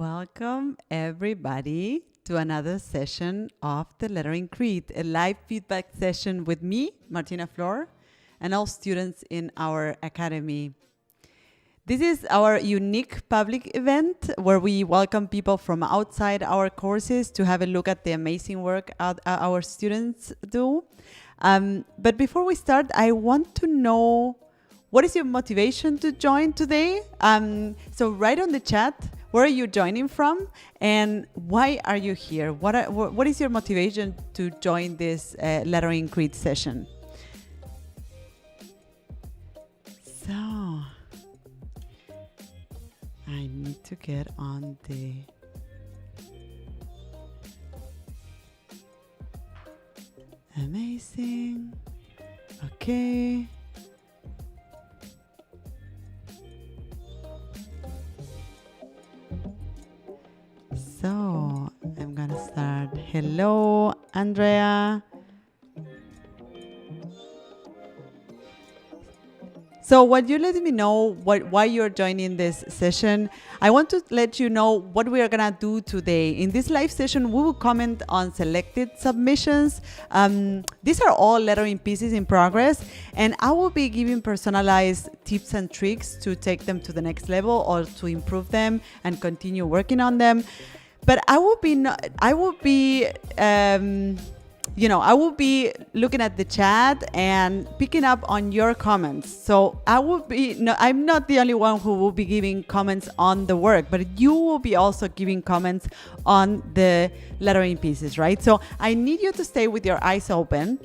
Welcome, everybody, to another session of the Lettering Creed, a live feedback session with me, Martina Flor, and all students in our academy. This is our unique public event where we welcome people from outside our courses to have a look at the amazing work our students do. But before we start, I want to know, what is your motivation to join today? So write on the chat, where are you joining from and why are you here? What is your motivation to join this Lettering Creed session? So, I need to get on the... Amazing. Okay. So, I'm gonna start. Hello, Andrea. So, what you let me know why you're joining this session, I want to let you know what we are gonna do today. In this live session, we will comment on selected submissions. These are all lettering pieces in progress, and I will be giving personalized tips and tricks to take them to the next level or to improve them and continue working on them. But I will be looking at the chat and picking up on your comments. So I'm not the only one who will be giving comments on the work, but you will be also giving comments on the lettering pieces, right? So I need you to stay with your eyes open.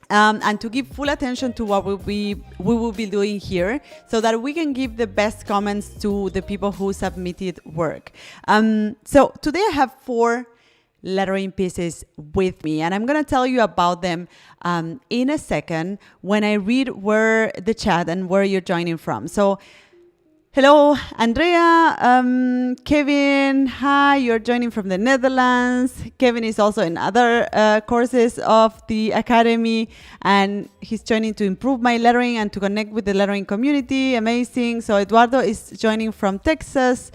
And to give full attention to what we will be doing here so that we can give the best comments to the people who submitted work. So today I have 4 lettering pieces with me, and I'm going to tell you about them in a second when I read where the chat and where you're joining from. So hello, Andrea, Kevin, hi, you're joining from the Netherlands. Kevin is also in other courses of the Academy, and he's joining to improve my lettering and to connect with the lettering community. Amazing. So Eduardo is joining from Texas.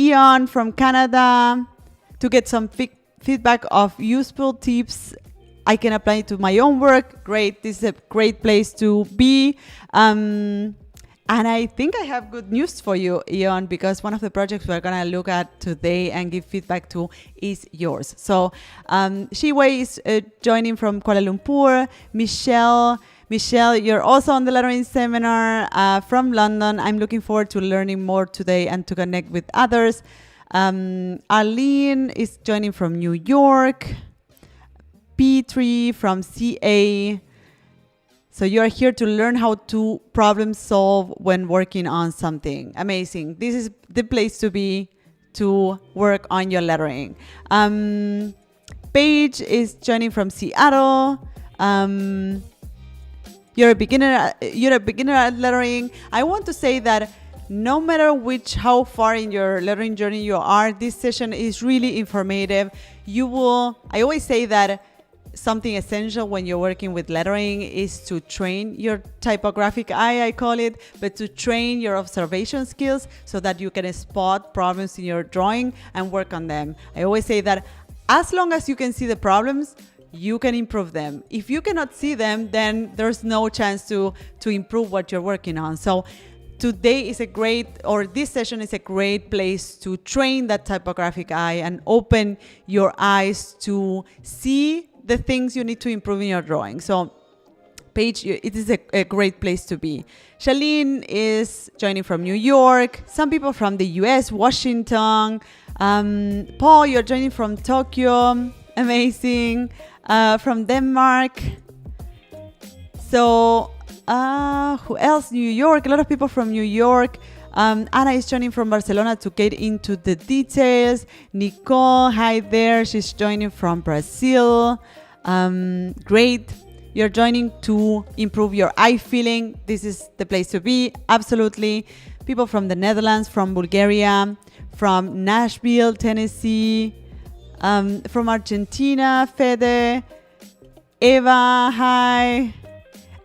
Ian from Canada, to get some feedback of useful tips I can apply it to my own work. Great. This is a great place to be. And I think I have good news for you, Ian, because one of the projects we're going to look at today and give feedback to is yours. So Shiwei is joining from Kuala Lumpur. Michelle, you're also on the lettering seminar from London. I'm looking forward to learning more today and to connect with others. Arlene is joining from New York. P3 from CA. So you're here to learn how to problem solve when working on something. Amazing. This is the place to be to work on your lettering. Paige is joining from Seattle. You're a beginner at lettering. I want to say that no matter how far in your lettering journey you are, this session is really informative. I always say that something essential when you're working with lettering is to train your typographic eye, I call it, but to train your observation skills so that you can spot problems in your drawing and work on them. I always say that as long as you can see the problems, you can improve them. If you cannot see them, then there's no chance to improve what you're working on. So this session is a great place to train that typographic eye and open your eyes to see the things you need to improve in your drawing. So Paige, it is a great place to be. Shalene is joining from New York. Some people from the US, Washington. Paul, you're joining from Tokyo. Amazing. From Denmark. So who else? New York. A lot of people from New York. Anna is joining from Barcelona to get into the details. Nicole, hi there. She's joining from Brazil. Great. You're joining to improve your eye feeling. This is the place to be. Absolutely. People from the Netherlands, from Bulgaria, from Nashville, Tennessee, from Argentina, Fede, Eva, hi.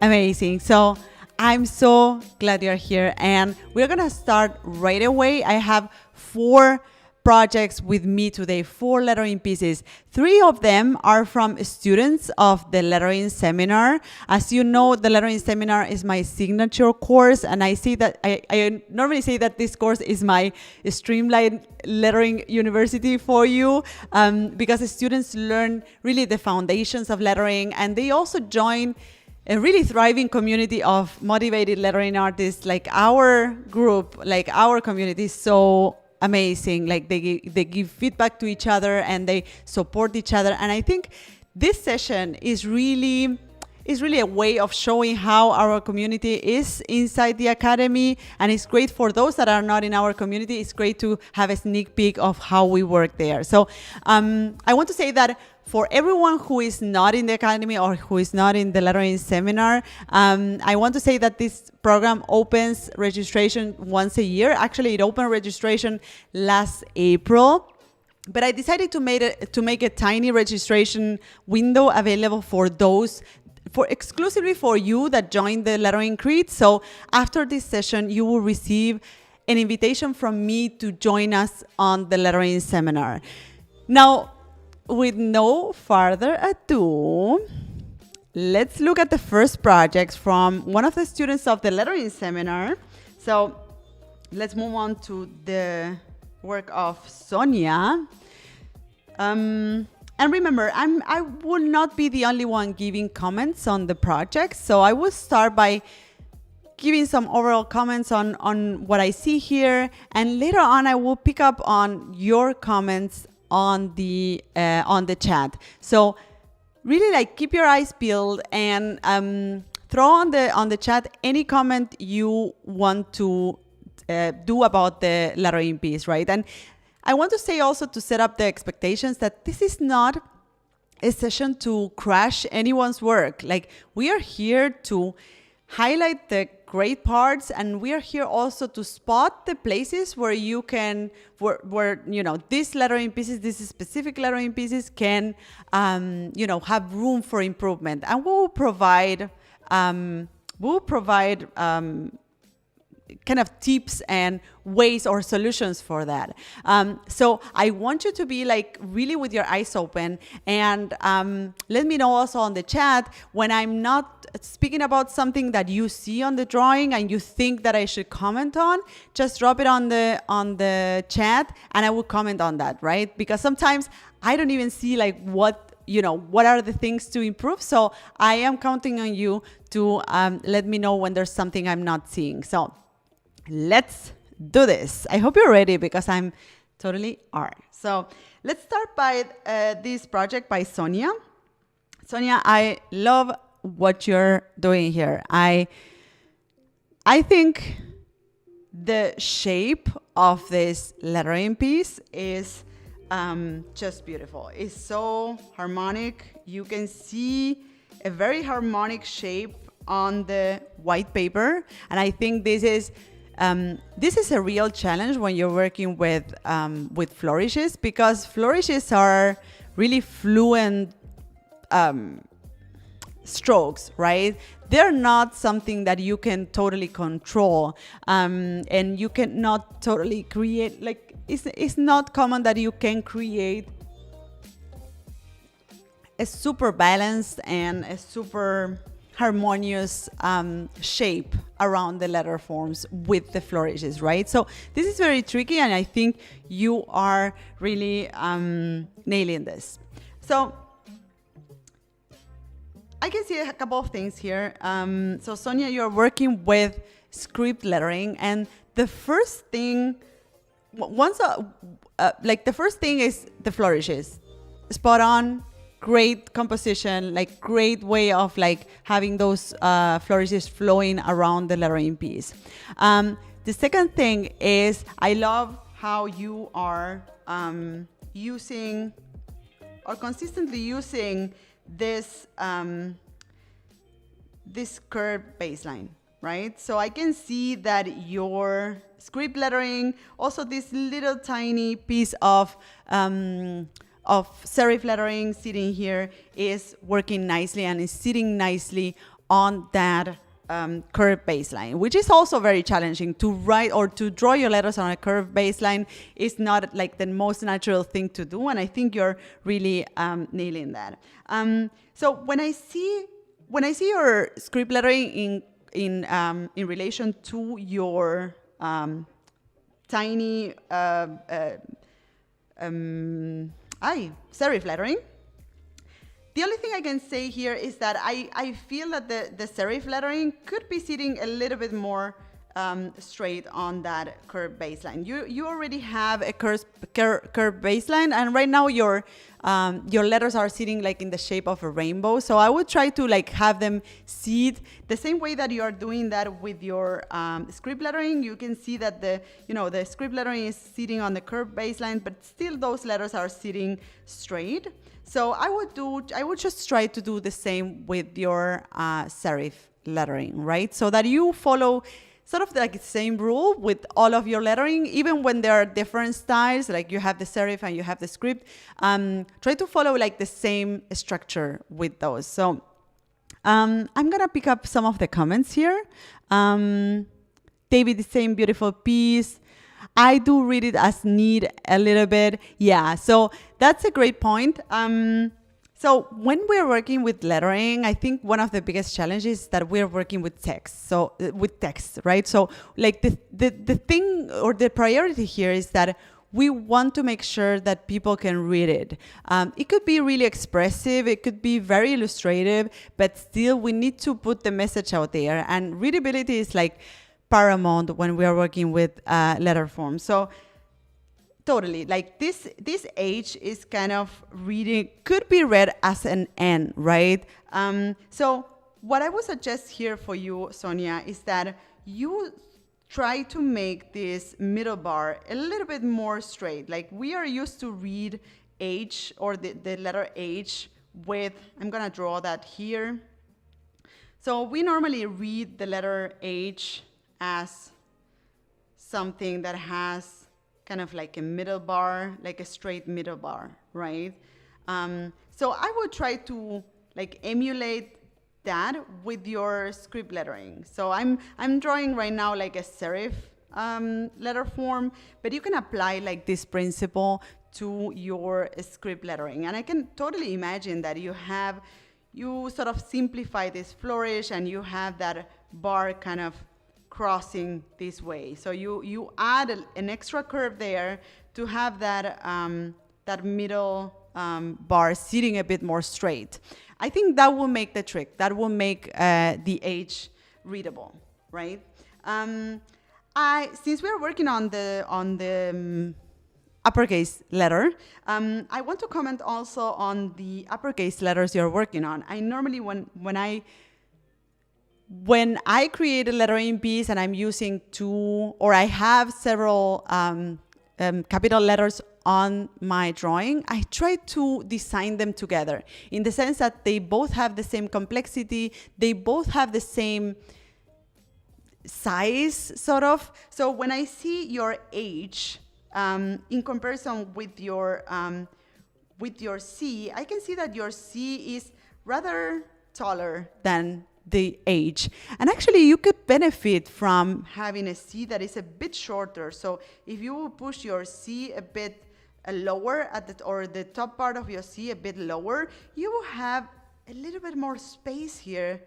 Amazing. So I'm so glad you're here, and we're gonna start right away. I have 4 projects with me today, 4 lettering pieces. 3 of them are from students of the lettering seminar. As you know, the lettering seminar is my signature course, and I normally say that this course is my streamlined lettering university for you, because the students learn really the foundations of lettering, and they also join a really thriving community of motivated lettering artists. Like our group, like our community is so amazing. Like they give feedback to each other and they support each other. And I think this session is really a way of showing how our community is inside the academy, and it's great for those that are not in our community. It's great to have a sneak peek of how we work there. So I want to say that for everyone who is not in the academy or who is not in the lettering seminar, I want to say that this program opens registration once a year. Actually, it opened registration last April. But I decided to make a tiny registration window available for those, for exclusively for you that joined the lettering creed. So after this session, you will receive an invitation from me to join us on the lettering seminar. Now, with no further ado, let's look at the first project from one of the students of the lettering seminar. So let's move on to the work of Sonia. And remember, I will not be the only one giving comments on the project. So I will start by giving some overall comments on what I see here. And later on, I will pick up on your comments on the chat. So really, like, keep your eyes peeled and throw on the chat any comment you want to do about the lettering piece, right? And I want to say also, to set up the expectations, that this is not a session to crash anyone's work. Like, we are here to highlight the great parts, and we are here also to spot the places where you can, where you know, these lettering pieces, these specific lettering pieces can, have room for improvement, and we'll provide kind of tips and ways or solutions for that. So I want you to be like really with your eyes open, and let me know also on the chat when I'm not speaking about something that you see on the drawing and you think that I should comment on. Just drop it on the chat and I will comment on that, right? Because sometimes I don't even see like what are the things to improve. So I am counting on you to let me know when there's something I'm not seeing. So let's do this. I hope you're ready, because I'm totally are. So let's start by this project by Sonia. Sonia, I love what you're doing here. I think the shape of this lettering piece is just beautiful. It's so harmonic. You can see a very harmonic shape on the white paper, and I think this is a real challenge when you're working with flourishes, because flourishes are really fluent strokes, right? They're not something that you can totally control, and you cannot totally create, like, it's not common that you can create a super balanced and a super harmonious shape around the letter forms with the flourishes, right? So this is very tricky, and I think you are really nailing this. So I can see a couple of things here. So Sonia, you're working with script lettering, and the first thing, the first thing is the flourishes. Spot on. Great composition, like great way of like having those flourishes flowing around the lettering piece. The second thing is, I love how you are using or consistently using this this curved baseline, right? So I can see that your script lettering, also this little tiny piece of serif lettering sitting here, is working nicely and is sitting nicely on that curved baseline, which is also very challenging. To write or to draw your letters on a curved baseline is not like the most natural thing to do, and I think you're really nailing that. So when I see your script lettering in relation to your tiny serif lettering, the only thing I can say here is that I feel that the serif lettering could be sitting a little bit more straight on that curved baseline. You already have a curved baseline, and right now your letters are sitting like in the shape of a rainbow. So I would try to like have them sit the same way that you are doing that with your script lettering. You can see that the script lettering is sitting on the curved baseline, but still those letters are sitting straight. So I would just try to do the same with your serif lettering, right? So that you follow sort of like the same rule with all of your lettering, even when there are different styles, like you have the serif and you have the script. Try to follow like the same structure with those. So I'm gonna pick up some of the comments here. David is saying beautiful piece. I do read it as neat a little bit. Yeah, so that's a great point. So when we're working with lettering, I think one of the biggest challenges is that we're working with text. So with text, right? So like the thing or the priority here is that we want to make sure that people can read it. It could be really expressive, it could be very illustrative, but still we need to put the message out there. And readability is like paramount when we are working with letter form. So totally, like this H is kind of reading, could be read as an N, right? So what I would suggest here for you, Sonia, is that you try to make this middle bar a little bit more straight. Like we are used to read H or the letter H with, I'm gonna draw that here. So we normally read the letter H as something that has kind of like a middle bar, like a straight middle bar, right? So I would try to like emulate that with your script lettering. So I'm drawing right now like a serif letter form, but you can apply like this principle to your script lettering. And I can totally imagine that you sort of simplify this flourish and you have that bar kind of crossing this way. So you add an extra curve there to have that that middle bar sitting a bit more straight. I think that will make the trick. That will make the H readable, right? Since we are working on the uppercase letter, I want to comment also on the uppercase letters you're working on. I normally when I create a lettering piece and I'm using two, or I have several capital letters on my drawing, I try to design them together in the sense that they both have the same complexity, they both have the same size, sort of. So when I see your H in comparison with your C, I can see that your C is rather taller than the H. And actually you could benefit from having a C that is a bit shorter. So if you push your C a bit lower or the top part of your C a bit lower, you will have a little bit more space here.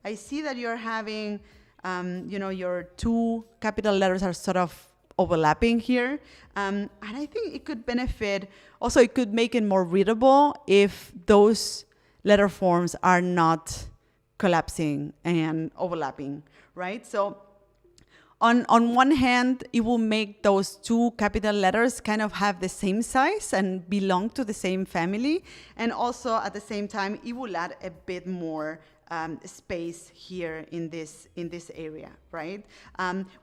I see that you're having, your two capital letters are sort of overlapping here. And I think it could benefit, also it could make it more readable if those letter forms are not collapsing and overlapping, right? So on one hand, it will make those two capital letters kind of have the same size and belong to the same family. And also at the same time, it will add a bit more space here in this area, right?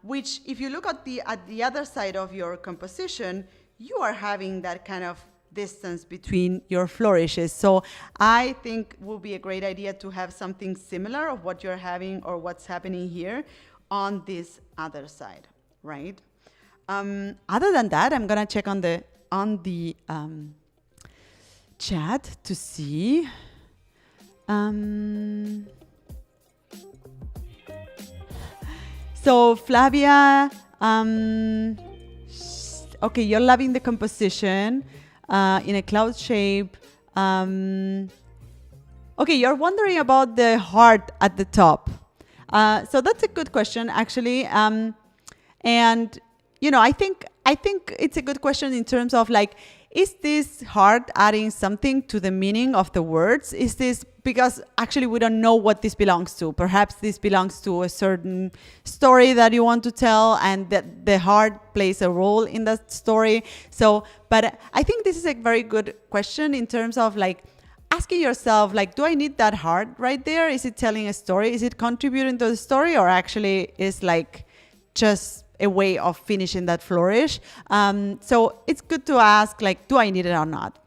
Which if you look at the other side of your composition, you are having that kind of distance between your flourishes. So I think it will be a great idea to have something similar of what you're having or what's happening here on this other side, right? Other than that, I'm gonna check on the chat to see. So Flavia, okay, you're loving the composition in a cloud shape. Okay, you're wondering about the heart at the top. So that's a good question, actually. And I think it's a good question in terms of like, is this heart adding something to the meaning of the words? Is this because actually we don't know what this belongs to? Perhaps this belongs to a certain story that you want to tell, and that the heart plays a role in that story. So, but I think this is a very good question in terms of like asking yourself, like, do I need that heart right there? Is it telling a story? Is it contributing to the story, or actually is like just a way of finishing that flourish? So it's good to ask, like, do I need it or not?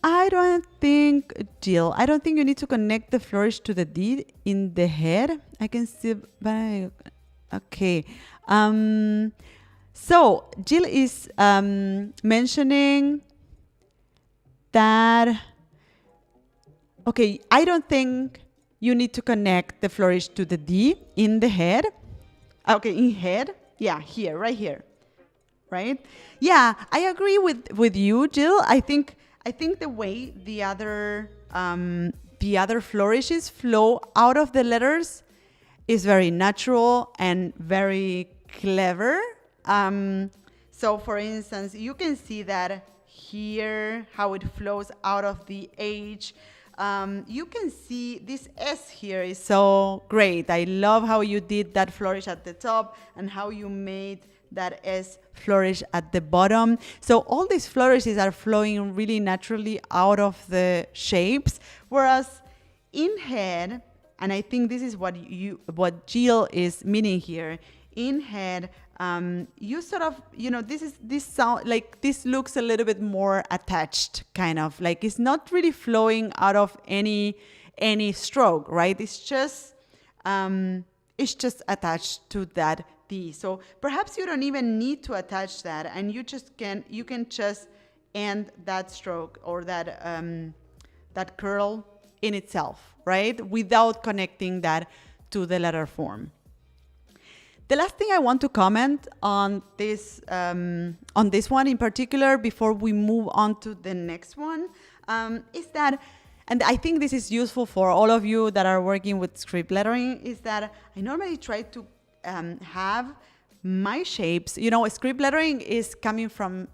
I don't think, Jill, I don't think you need to connect the flourish to the D in the head. I can see, but okay. So Jill is mentioning that, okay, I don't think you need to connect the flourish to the D in the head. Okay, in head. Yeah, here, right here. Right? Yeah, I agree with you, Jill. I think the way the other flourishes flow out of the letters is very natural and very clever. So for instance, you can see that here, how it flows out of the H. You can see this S here is so great. I love how you did that flourish at the top and how you made that S flourish at the bottom. So all these flourishes are flowing really naturally out of the shapes, whereas in head, and I think this is what Jill is meaning here, in head, you sort of, this sound, like this looks a little bit more attached, kind of like it's not really flowing out of any stroke, right? It's just attached to that D. So perhaps you don't even need to attach that, and you can just end that stroke or that curl in itself, right? Without connecting that to the letter form. The last thing I want to comment on this one in particular before we move on to the next one is that, and I think this is useful for all of you that are working with script lettering, is that I normally try to have my shapes, script lettering is coming from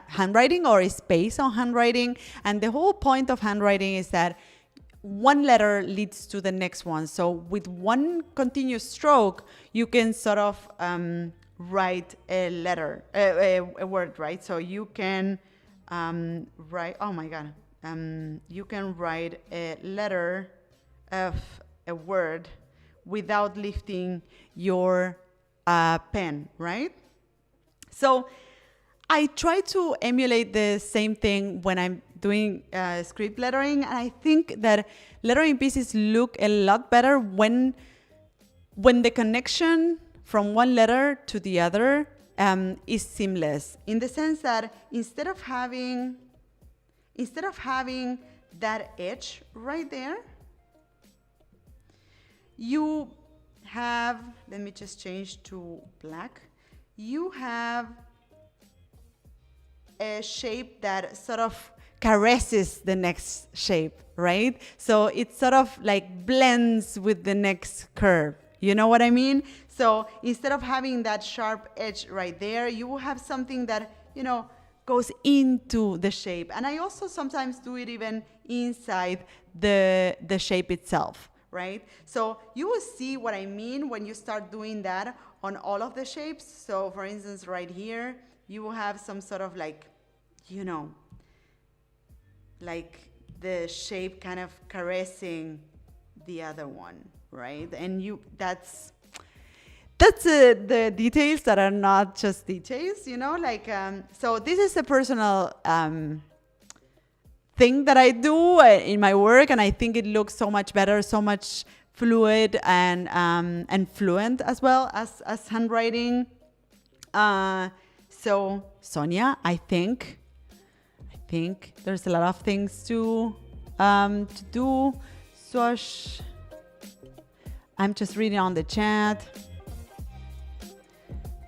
handwriting, or is based on handwriting. And the whole point of handwriting is that one letter leads to the next one. So with one continuous stroke, you can sort of write a letter, a word, right? So you can write, oh my God, you can write a letter of a word without lifting your pen, right? So I try to emulate the same thing when I'm doing script lettering, and I think that lettering pieces look a lot better when the connection from one letter to the other is seamless, in the sense that instead of having that edge right there, you have, let me just change to black, you have a shape that sort of caresses the next shape, right? So it sort of like blends with the next curve. You know what I mean? So instead of having that sharp edge right there, you will have something that, goes into the shape. And I also sometimes do it even inside the shape itself, right? So you will see what I mean when you start doing that on all of the shapes. So for instance, right here, you will have some sort of like, like the shape kind of caressing the other one, right? And that's the details that are not just details, so this is a personal thing that I do in my work, and I think it looks so much better, so much fluid and fluent as well as handwriting. So Sonia, I think there's a lot of things to do. Swash I'm just reading on the chat.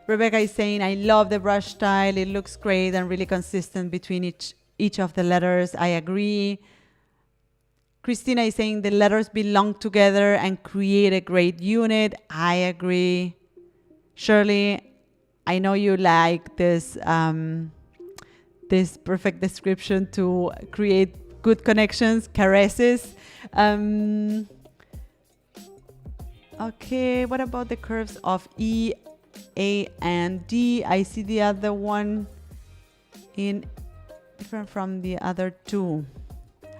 Rebecca is saying, I love the brush style. It looks great and really consistent between each of the letters. I agree. Christina is saying the letters belong together and create a great unit. I agree. Shirley, I know you like this this perfect description to create good connections, caresses. Okay, what about the curves of E, A, and D? I see the other one in different from the other two.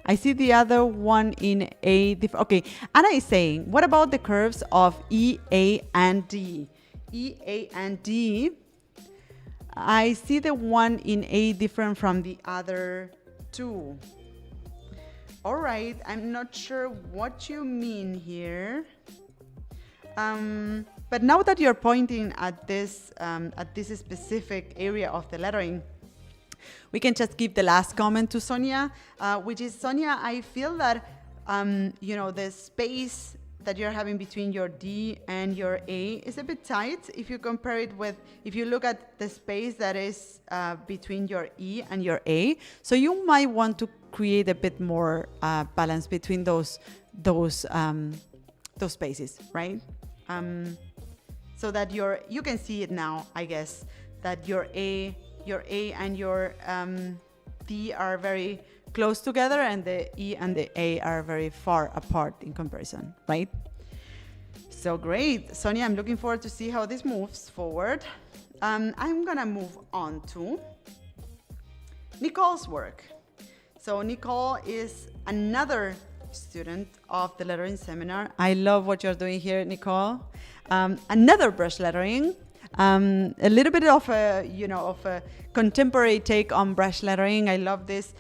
I see the other one in A. Okay, Anna is saying, what about the curves of E, A, and D? E, A, and D. I see the one in A different from the other two. All right, I'm not sure what you mean here. But now that you're pointing at this specific area of the lettering, we can just give the last comment to Sonia, which is, Sonia, I feel that, the space that you're having between your D and your A is a bit tight if you compare it with, if you look at the space that is between your E and your A. So you might want to create a bit more balance between those spaces, right? So that you can see it now, I guess, that your A and your D are very close together and the E and the A are very far apart in comparison, right? So great. Sonia, I'm looking forward to see how this moves forward. I'm gonna move on to Nicole's work. So Nicole is another student of the lettering seminar. I love what you're doing here, Nicole. Another brush lettering. A little bit of a contemporary take on brush lettering. I love this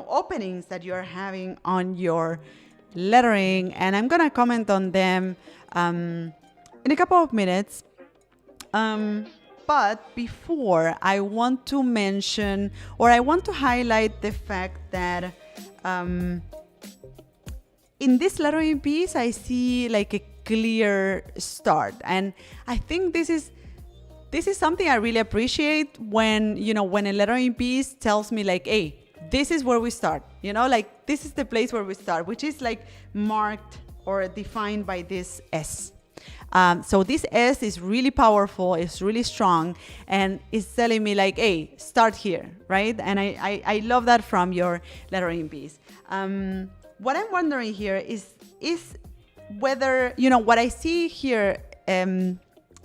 openings that you're having on your lettering, and I'm gonna comment on them in a couple of minutes. But before, I want to mention, or I want to highlight the fact that in this lettering piece, I see like a clear start, and I think this is something I really appreciate when a lettering piece tells me like, hey, this is where we start, like this is the place where we start, which is like marked or defined by this S. So this S is really powerful, it's really strong, and it's telling me like, hey, start here, right? And I love that from your lettering piece. What I'm wondering here is whether, what I see here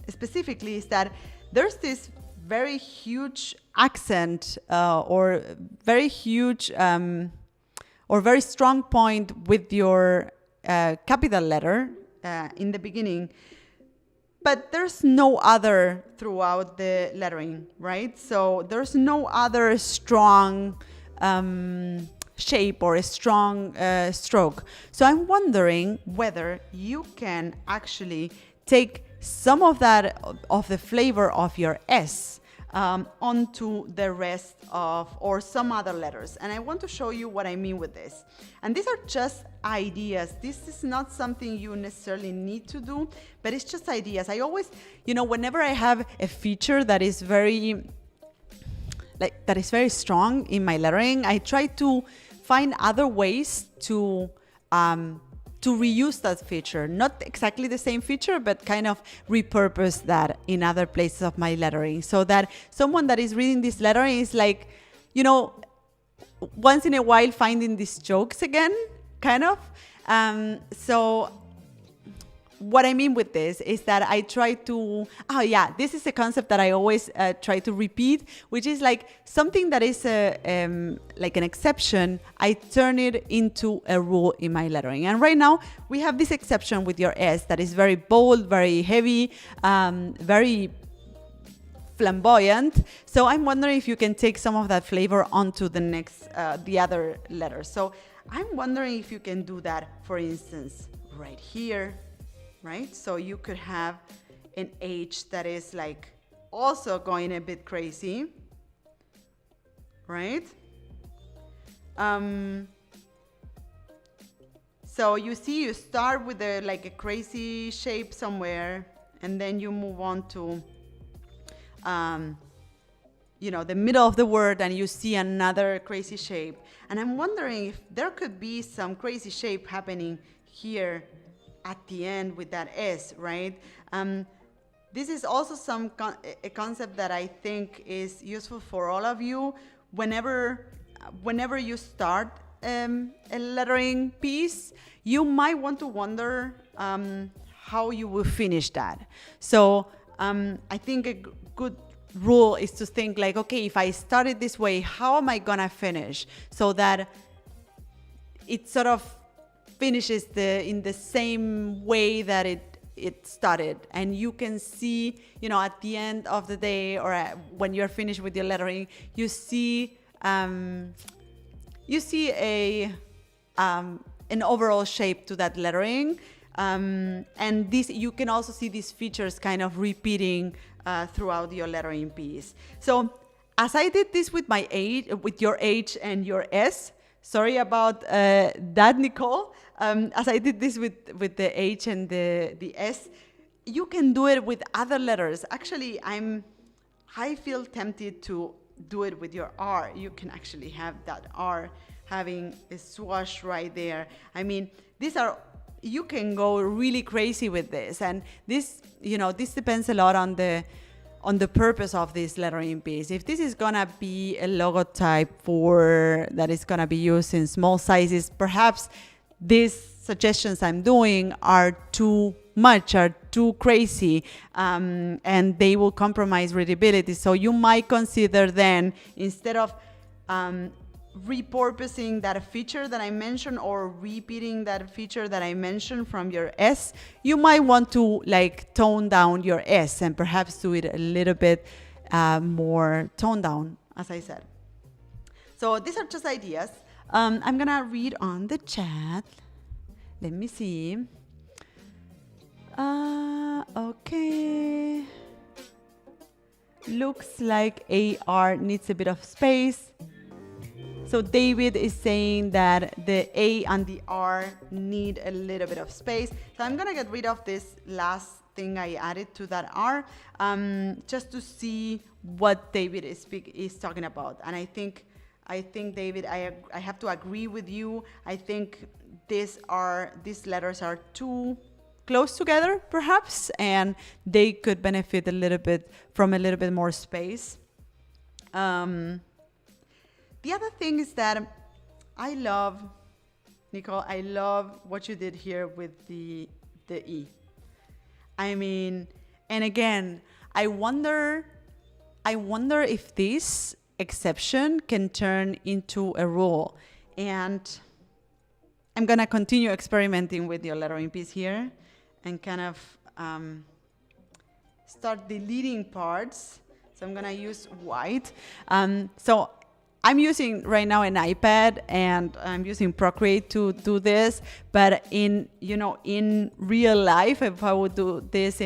specifically is that there's this very huge accent or very huge or very strong point with your capital letter in the beginning, but there's no other throughout the lettering, right? So there's no other strong shape or a strong stroke. So I'm wondering whether you can actually take some of that, of the flavor of your S onto the rest of, or some other letters. And I want to show you what I mean with this. And these are just ideas. This is not something you necessarily need to do, but it's just ideas. I always, whenever I have a feature that is very strong in my lettering, I try to find other ways to reuse that feature. Not exactly the same feature, but kind of repurpose that in other places of my lettering, so that someone that is reading this lettering is like, once in a while finding these jokes again, kind of. So what I mean with this is that I try to, this is a concept that I always try to repeat, which is like something that is like an exception, I turn it into a rule in my lettering. And right now we have this exception with your S that is very bold, very heavy, very flamboyant. So I'm wondering if you can take some of that flavor onto the next, the other letters. So I'm wondering if you can do that, for instance, right here. Right? So you could have an H that is like also going a bit crazy, right? So you see, you start with like a crazy shape somewhere, and then you move on to, the middle of the word, and you see another crazy shape. And I'm wondering if there could be some crazy shape happening here at the end with that S, right? This is also a concept that I think is useful for all of you whenever you start a lettering piece. You might want to wonder how you will finish that. So I think a good rule is to think like, okay, if I started this way, how am I gonna finish so that it sort of finishes in the same way that it started, and you can see, at the end of the day, or when you're finished with your lettering, you see an overall shape to that lettering, and this, you can also see these features kind of repeating throughout your lettering piece. So as I did this with my H, with your H and your S, sorry about that, Nicole. As I did this with the H and the S, you can do it with other letters. Actually, I feel tempted to do it with your R. You can actually have that R having a swoosh right there. I mean, you can go really crazy with this, and this depends a lot on the purpose of this lettering piece. If this is gonna be a logotype that is gonna be used in small sizes, perhaps these suggestions I'm doing are too much, are too crazy, and they will compromise readability. So you might consider then, instead of repurposing that feature that I mentioned or repeating that feature that I mentioned from your S, you might want to like tone down your S and perhaps do it a little bit more toned down, as I said. So these are just ideas. I'm gonna read on the chat. Let me see. Okay. Looks like AR needs a bit of space. So David is saying that the A and the R need a little bit of space. So I'm gonna get rid of this last thing I added to that R, just to see what David is talking about. And I think David, I have to agree with you. I think these letters are too close together, perhaps, and they could benefit a little bit from a little bit more space. The other thing is that Nicole, I love what you did here with the E. I mean, and again, I wonder if this exception can turn into a rule. And I'm gonna continue experimenting with your lettering piece here and kind of start deleting parts. So I'm gonna use white. So I'm using right now an iPad, and I'm using Procreate to do this. But in real life, if I would do this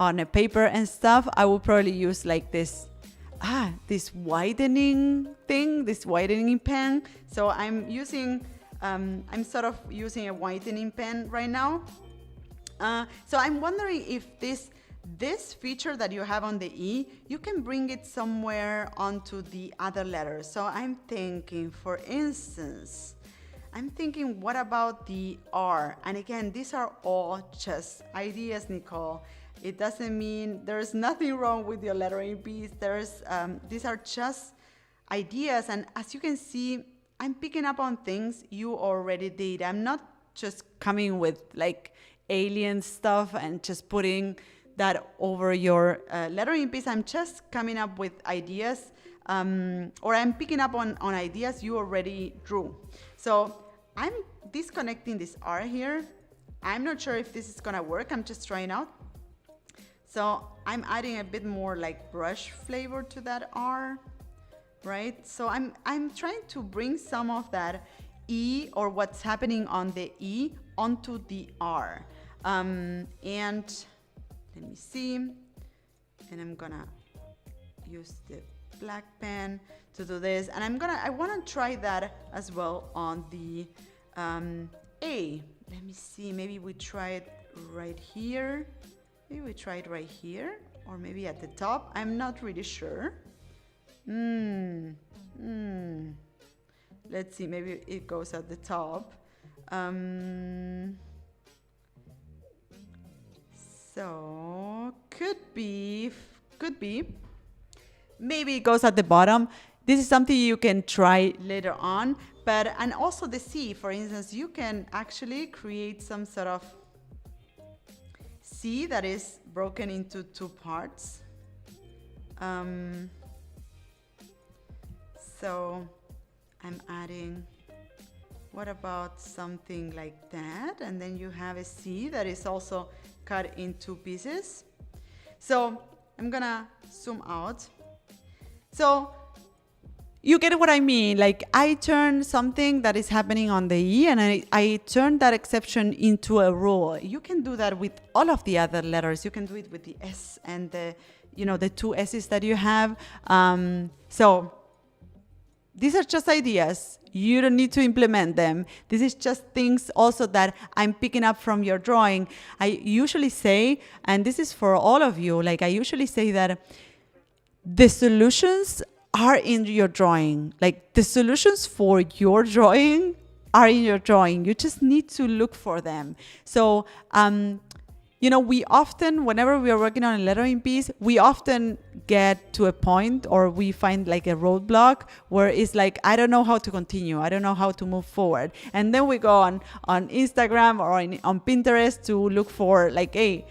on a paper and stuff, I would probably use like this whitening thing, this whitening pen. So I'm sort of using a whitening pen right now. So I'm wondering if this feature that you have on the E, you can bring it somewhere onto the other letters. So I'm thinking, for instance, what about the R? And again, these are all just ideas, Nicole. It doesn't mean there's nothing wrong with your lettering piece. These are just ideas. And as you can see, I'm picking up on things you already did. I'm not just coming with like alien stuff and just putting that over your lettering piece. I'm just coming up with ideas, or I'm picking up on ideas you already drew. So I'm disconnecting this R here. I'm not sure if this is gonna work. I'm just trying out. So I'm adding a bit more like brush flavor to that R, right? So I'm trying to bring some of that E, or what's happening on the E, onto the R. And let me see, and I'm gonna use the black pen to do this, and I want to try that as well on the A. Let me see. Maybe we try it right here. Maybe we try it right here, or maybe at the top. I'm not really sure. Let's see. Maybe it goes at the top. So could be. Maybe it goes at the bottom. This is something you can try later on. And also the C, for instance, you can actually create some sort of C that is broken into two parts. So I'm adding, what about something like that? And then you have a C that is also cut in two pieces. So I'm gonna zoom out. So you get what I mean. Like I turn something that is happening on the E and I turn that exception into a rule. You can do that with all of the other letters. You can do it with the S and the two S's that you have. So these are just ideas. You don't need to implement them. This is just things also that I'm picking up from your drawing. I usually say, and this is for all of you, like I usually say that the solutions are in your drawing. Like the solutions for your drawing are in your drawing. You just need to look for them. So, we often, whenever we are working on a lettering piece, we often get to a point or we find like a roadblock where it's like, I don't know how to continue. I don't know how to move forward. And then we go on Instagram or on Pinterest to look for like, hey,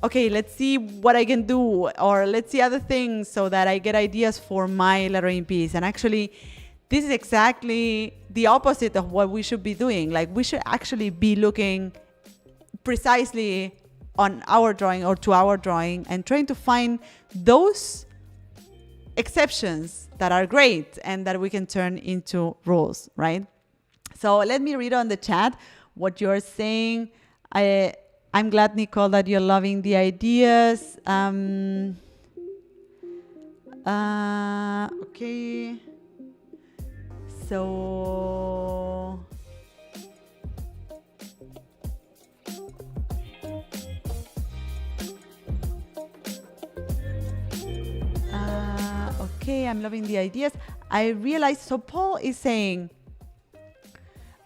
okay, let's see what I can do, or let's see other things so that I get ideas for my lettering piece. And actually, this is exactly the opposite of what we should be doing. Like we should actually be looking precisely on our drawing or to our drawing and trying to find those exceptions that are great and that we can turn into rules, right? So let me read on the chat what you're saying. I'm glad, Nicole, that you're loving the ideas. Okay. So... okay, I'm loving the ideas. I realized, so Paul is saying,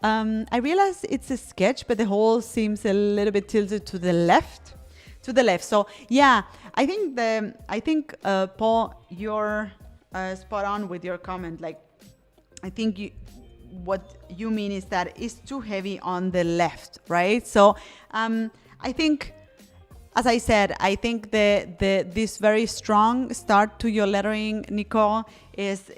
I realize it's a sketch, but the whole seems a little bit tilted to the left. So yeah, I think Paul, you're spot on with your comment. Like, I think what you mean is that it's too heavy on the left, right? So I think, as I said, I think this very strong start to your lettering, Nicole, is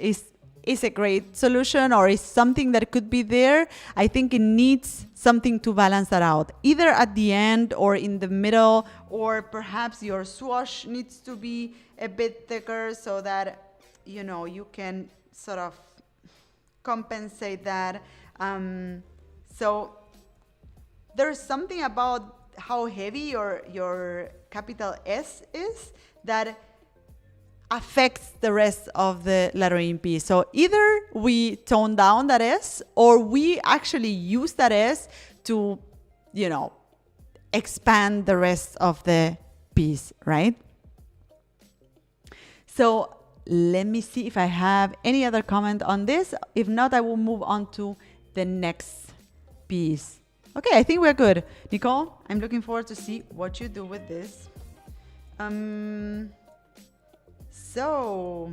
a great solution, or is something that could be there. I think it needs something to balance that out, either at the end or in the middle, or perhaps your swoosh needs to be a bit thicker so that you can sort of compensate that. So there's something about how heavy your capital S is that affects the rest of the lettering piece. So either we tone down that S, or we actually use that S to, expand the rest of the piece, right? So let me see if I have any other comment on this. If not, I will move on to the next piece. Okay, I think we're good. Nicole, I'm looking forward to see what you do with this. So,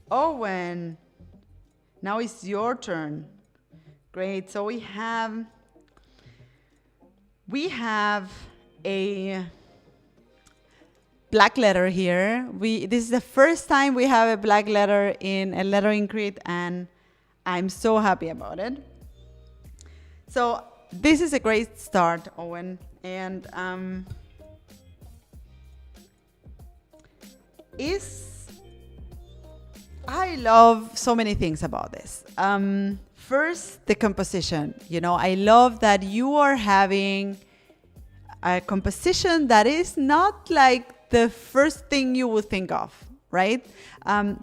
Owen, now it's your turn. Great. So we have a black letter here. This is the first time we have a black letter in a lettering kit, and I'm so happy about it. So this is a great start, Owen, and I love so many things about this. First, the composition. I love that you are having a composition that is not like the first thing you would think of, right?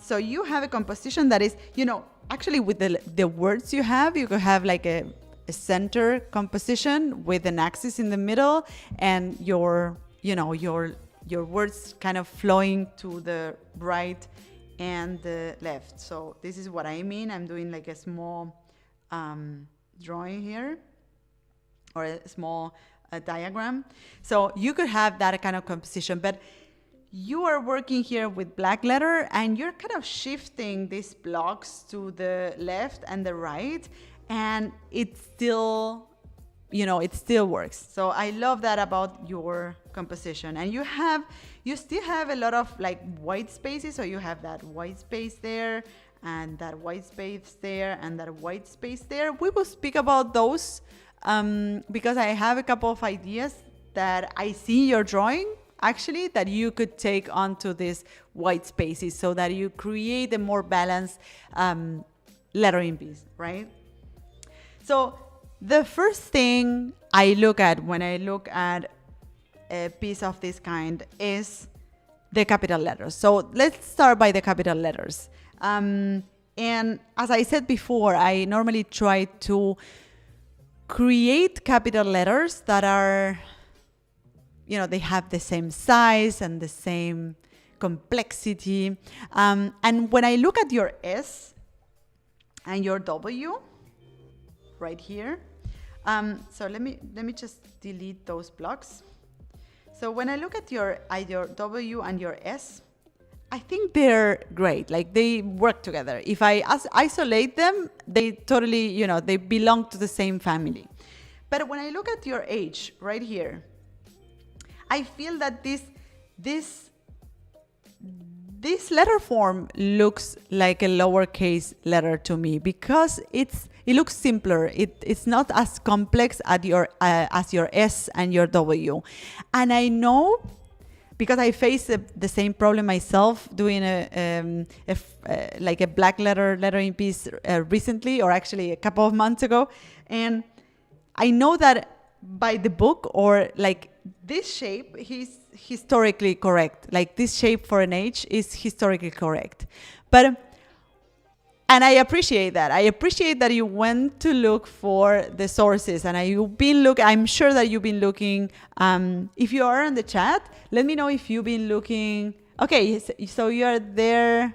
So you have a composition that is, actually with the words you could have like a a center composition with an axis in the middle, and your words kind of flowing to the right and the left. So this is what I mean. I'm doing like a small drawing here, or a small diagram. So you could have that kind of composition, but you are working here with black letter, and you're kind of shifting these blocks to the left and the right, and it still works. So I love that about your composition. And you still have a lot of like white spaces. So you have that white space there, and that white space there, and that white space there. We will speak about those because I have a couple of ideas that I see your drawing actually that you could take onto these white spaces, so that you create a more balanced lettering piece, right? So the first thing I look at when I look at a piece of this kind is the capital letters. So let's start by the capital letters. And as I said before, I normally try to create capital letters that are, they have the same size and the same complexity. And when I look at your S and your W right here, so let me just delete those blocks. So when I look at your W and your S, I think they're great. Like, they work together. If I isolate them, they totally, they belong to the same family. But when I look at your H right here, I feel that this letter form looks like a lowercase letter to me, because it looks simpler. It's not as complex as your S and your W. And I know, because I faced the same problem myself doing like a black lettering piece recently, or actually a couple of months ago. And I know that by the book, or like this shape, is historically correct. Like, this shape for an H is historically correct. And I appreciate that. I appreciate that you went to look for the sources, and I'm sure that you've been looking. If you are in the chat, let me know if you've been looking. Okay, so you're there.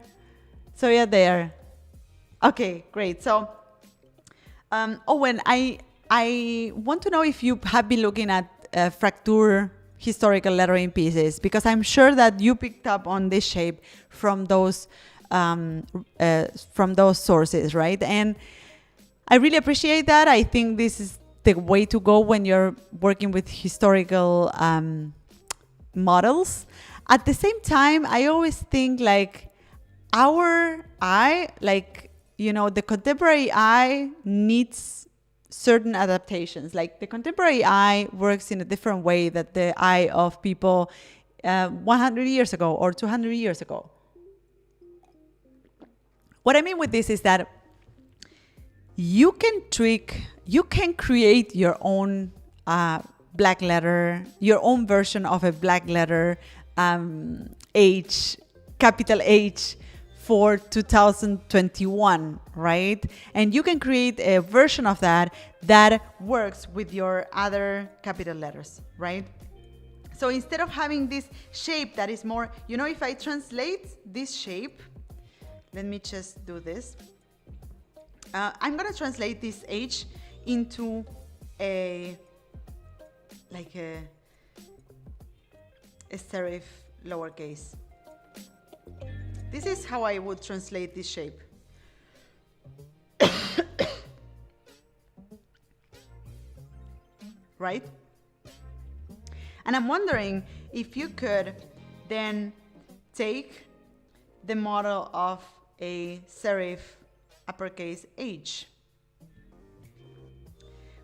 So you're there. Okay, great. So, Owen, I want to know if you have been looking at fracture historical lettering pieces, because I'm sure that you picked up on this shape from those sources, right? And I really appreciate that. I think this is the way to go when you're working with historical models. At the same time, I always think like our eye, like, the contemporary eye needs certain adaptations. Like, the contemporary eye works in a different way than the eye of people 100 years ago or 200 years ago. What I mean with this is that you can create your own black letter, your own version of a black letter H, capital H, for 2021, right? And you can create a version of that works with your other capital letters, right? So instead of having this shape that is more, if I translate this shape, let me just do this. I'm going to translate this H into a serif lowercase. This is how I would translate this shape. Right? And I'm wondering if you could then take the model of a serif uppercase H,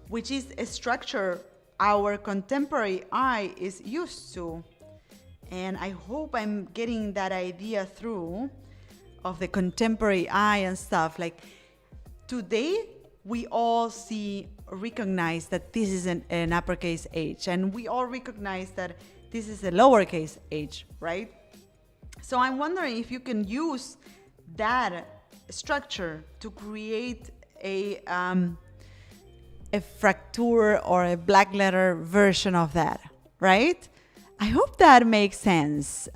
which is a structure our contemporary eye is used to. And I hope I'm getting that idea through of the contemporary eye and stuff. Like, today, we all recognize that this is an uppercase H, and we all recognize that this is a lowercase h, right? So I'm wondering if you can use that structure to create a fracture or a black letter version of that, right? I hope that makes sense.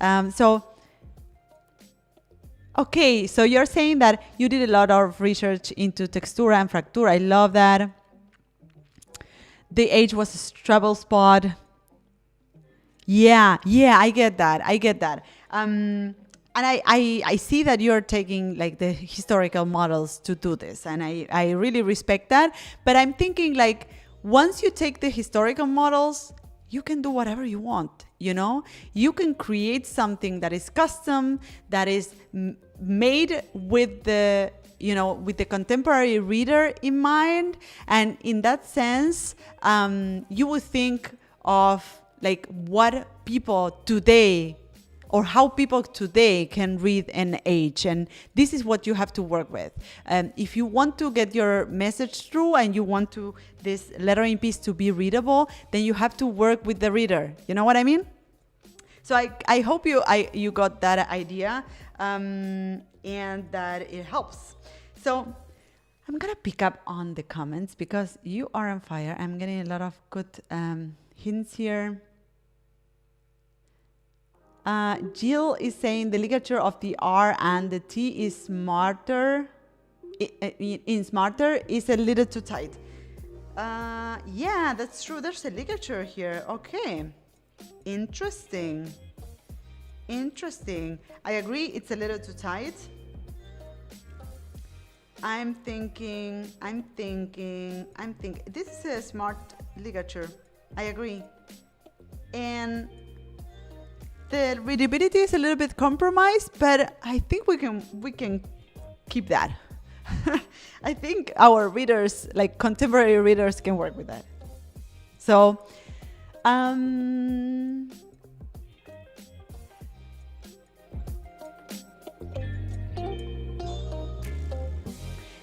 Okay, so you're saying that you did a lot of research into textura and fractura. I love that. The age was a trouble spot. Yeah, I get that. And I see that you're taking like the historical models to do this, and I really respect that. But I'm thinking like once you take the historical models, you can do whatever you want, you know? You can create something that is custom, that is made with the, you know, with the contemporary reader in mind. And in that sense, you would think of like what people today or how people today can read an age. And this is what you have to work with. If you want to get your message through and you want to this lettering piece to be readable, then you have to work with the reader. You know what I mean? So I hope you got that idea and that it helps. So I'm going to pick up on the comments because you are on fire. I'm getting a lot of good hints here. Jill is saying the ligature of the R and the T is smarter. In smarter is a little too tight. Yeah, that's true. There's a ligature here. Okay. Interesting. I agree. It's a little too tight. I'm thinking. This is a smart ligature. I agree. And the readability is a little bit compromised, but I think we can keep that. I think our readers, like contemporary readers, can work with that. So,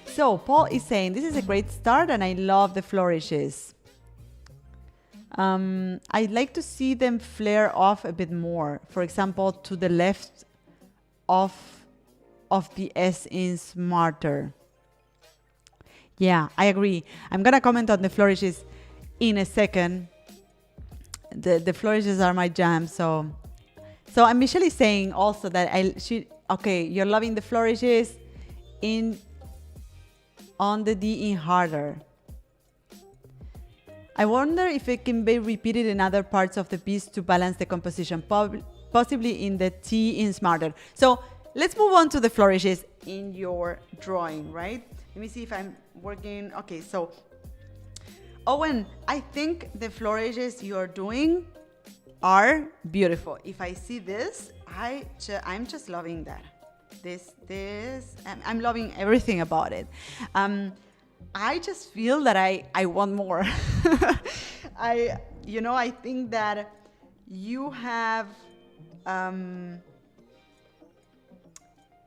so Paul is saying this is a great start, and I love the flourishes. I'd like to see them flare off a bit more. For example, to the left of the S in smarter. Yeah, I agree. I'm going to comment on the flourishes in a second. The flourishes are my jam. So Michelle is saying also that okay, you're loving the flourishes on the D in harder. I wonder if it can be repeated in other parts of the piece to balance the composition, possibly in the T in smarter. So let's move on to the flourishes in your drawing, right? Let me see if I'm working. Okay, so Owen, I think the flourishes you're doing are beautiful. If I see this, I'm just loving that. I'm loving everything about it. I just feel that I want more. I think that you have,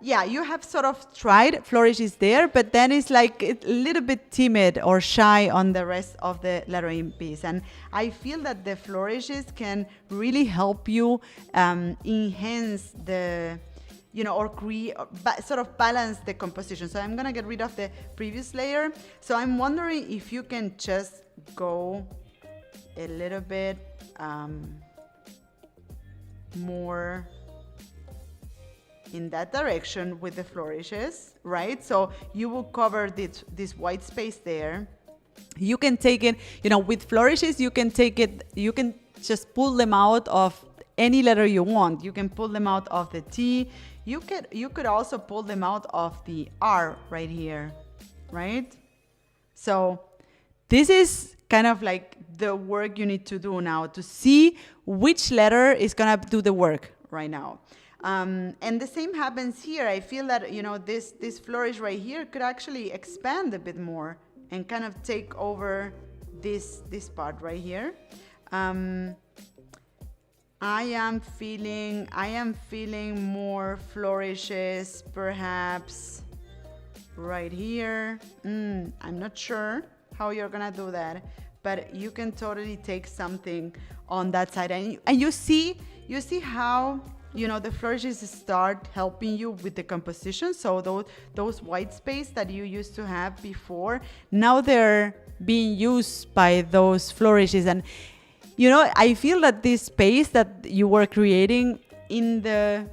you have sort of tried flourishes there, but then it's like a little bit timid or shy on the rest of the lettering piece. And I feel that the flourishes can really help you enhance the, or create, sort of balance the composition. So I'm going to get rid of the previous layer. So I'm wondering if you can just go a little bit more in that direction with the flourishes, right? So you will cover this white space there. You can take it, with flourishes, you can just pull them out of any letter you want. You can pull them out of the T. You could also pull them out of the R right here, right? So this is kind of like the work you need to do now to see which letter is gonna do the work right now. And the same happens here. I feel that, this flourish right here could actually expand a bit more and kind of take over this part right here. I am feeling more flourishes perhaps right here. I'm not sure how you're gonna do that, but you can totally take something on that side, and you see how the flourishes start helping you with the composition. So those white space that you used to have before, now they're being used by those flourishes. And I feel that this space that you were creating in the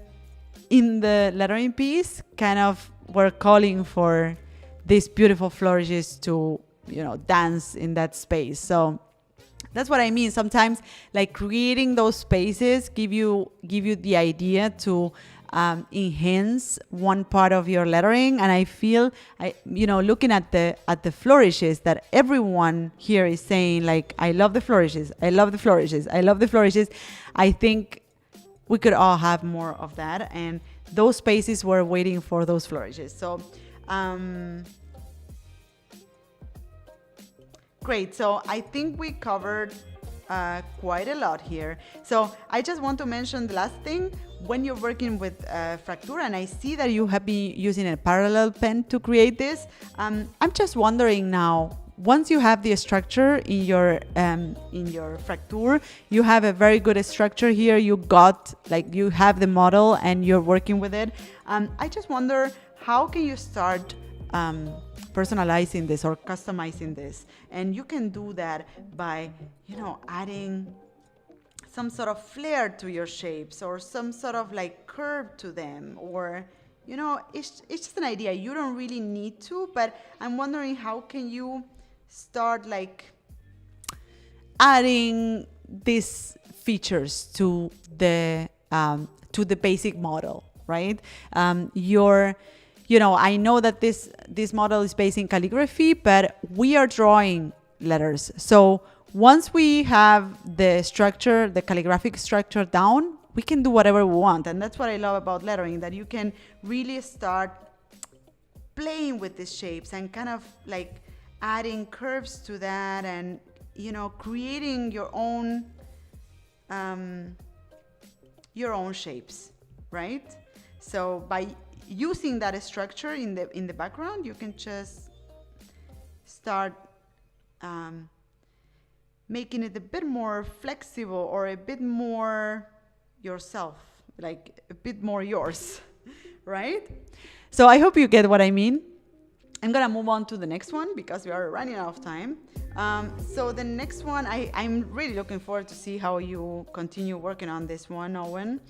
lettering piece kind of were calling for these beautiful flourishes to dance in that space. So that's what I mean. Sometimes like creating those spaces give you the idea to enhance one part of your lettering. And I feel looking at the flourishes that everyone here is saying, like, I love the flourishes, I love the flourishes, I love the flourishes. I think we could all have more of that, and those spaces were waiting for those flourishes. So great. So I think we covered quite a lot here. So I just want to mention the last thing. When you're working with Fracture, and I see that you have been using a parallel pen to create this, I'm just wondering now, once you have the structure in your Fracture, you have a very good structure here. You have the model and you're working with it. I just wonder, how can you start personalizing this or customizing this? And you can do that by adding some sort of flair to your shapes, or some sort of like curve to them, or it's just an idea. You don't really need to, but I'm wondering, how can you start like adding these features to the basic model, right? I know that this model is based in calligraphy, but we are drawing letters. So once we have the structure, the calligraphic structure down, we can do whatever we want. And that's what I love about lettering, that you can really start playing with these shapes and kind of like adding curves to that, and creating your own shapes, right? So by using that structure in the background, you can just start making it a bit more flexible, or a bit more yourself, like a bit more yours, right? So I hope you get what I mean. I'm gonna move on to the next one because we are running out of time. So the next one, I'm really looking forward to see how you continue working on this one, Owen.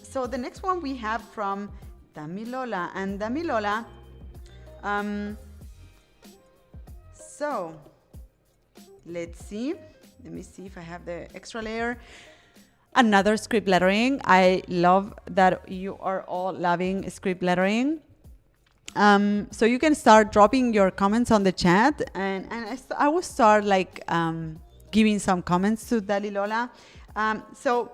So the next one we have from Damilola, and Damilola, so let's see. Let me see if I have the extra layer. Another script lettering. I love that you are all loving script lettering. So you can start dropping your comments on the chat, and I will start like giving some comments to Dalilola. So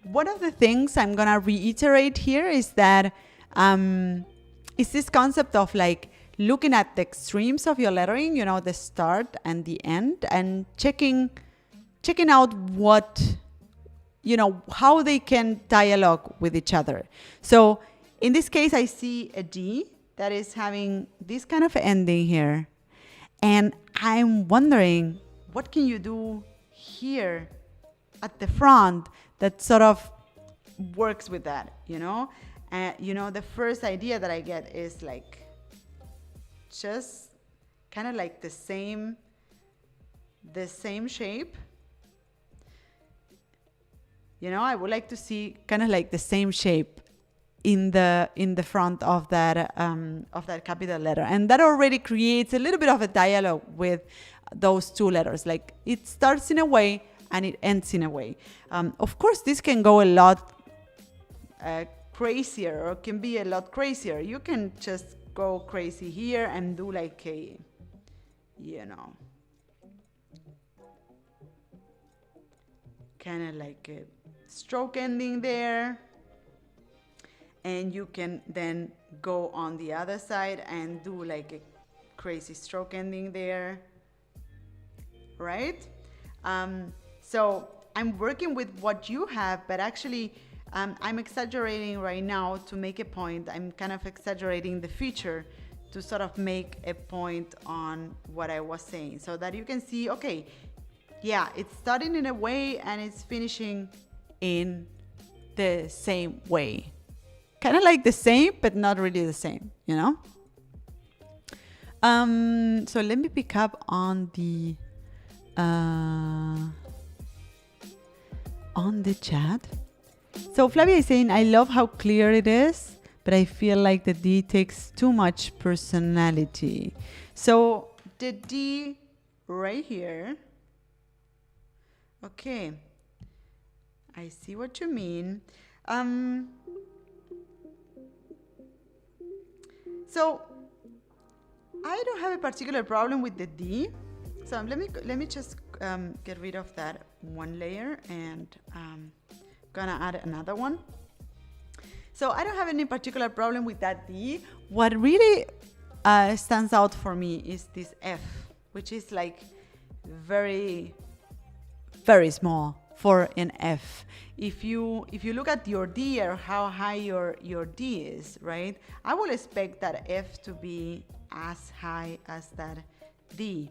one of the things I'm gonna reiterate here is that is this concept of like looking at the extremes of your lettering, the start and the end, and checking out what, how they can dialogue with each other. So in this case, I see a D that is having this kind of ending here. And I'm wondering, what can you do here at the front that sort of works with that, the first idea that I get is like just kind of like the same shape. I would like to see kind of like the same shape in the front of that capital letter, and that already creates a little bit of a dialogue with those two letters. Like it starts in a way and it ends in a way. Of course, this can go a lot crazier, or can be a lot crazier. You can just go crazy here and do like a, kind of like a stroke ending there. And you can then go on the other side and do like a crazy stroke ending there, right? So I'm working with what you have, but actually I'm exaggerating right now to make a point. I'm kind of exaggerating the feature to sort of make a point on what I was saying, so that you can see, okay, yeah, it's starting in a way and it's finishing in the same way. Kind of like the same, but not really the same, So let me pick up on the chat. So Flavia is saying, I love how clear it is, but I feel like the D takes too much personality. So the D right here. Okay. I see what you mean. So I don't have a particular problem with the D. So let me just get rid of that one layer, and gonna add another one. So I don't have any particular problem with that D. What really stands out for me is this F, which is like very, very small for an F. If you look at your D or how high your D is, right? I will expect that F to be as high as that D.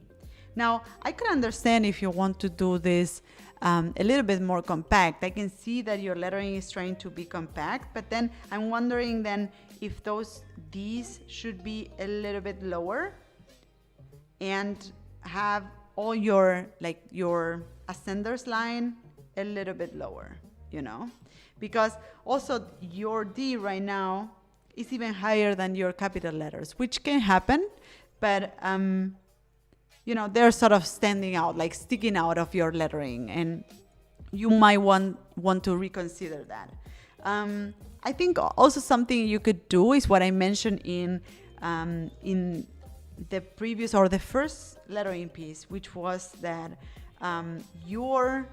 Now, I can understand if you want to do this a little bit more compact. I can see that your lettering is trying to be compact, but then I'm wondering then if those D's should be a little bit lower and have all your ascenders line a little bit lower, you know? Because also your D right now is even higher than your capital letters, which can happen, but you know, they're sort of standing out, like sticking out of your lettering, and you might want to reconsider that. I think also something you could do is what I mentioned in the previous or the first lettering piece, which was that your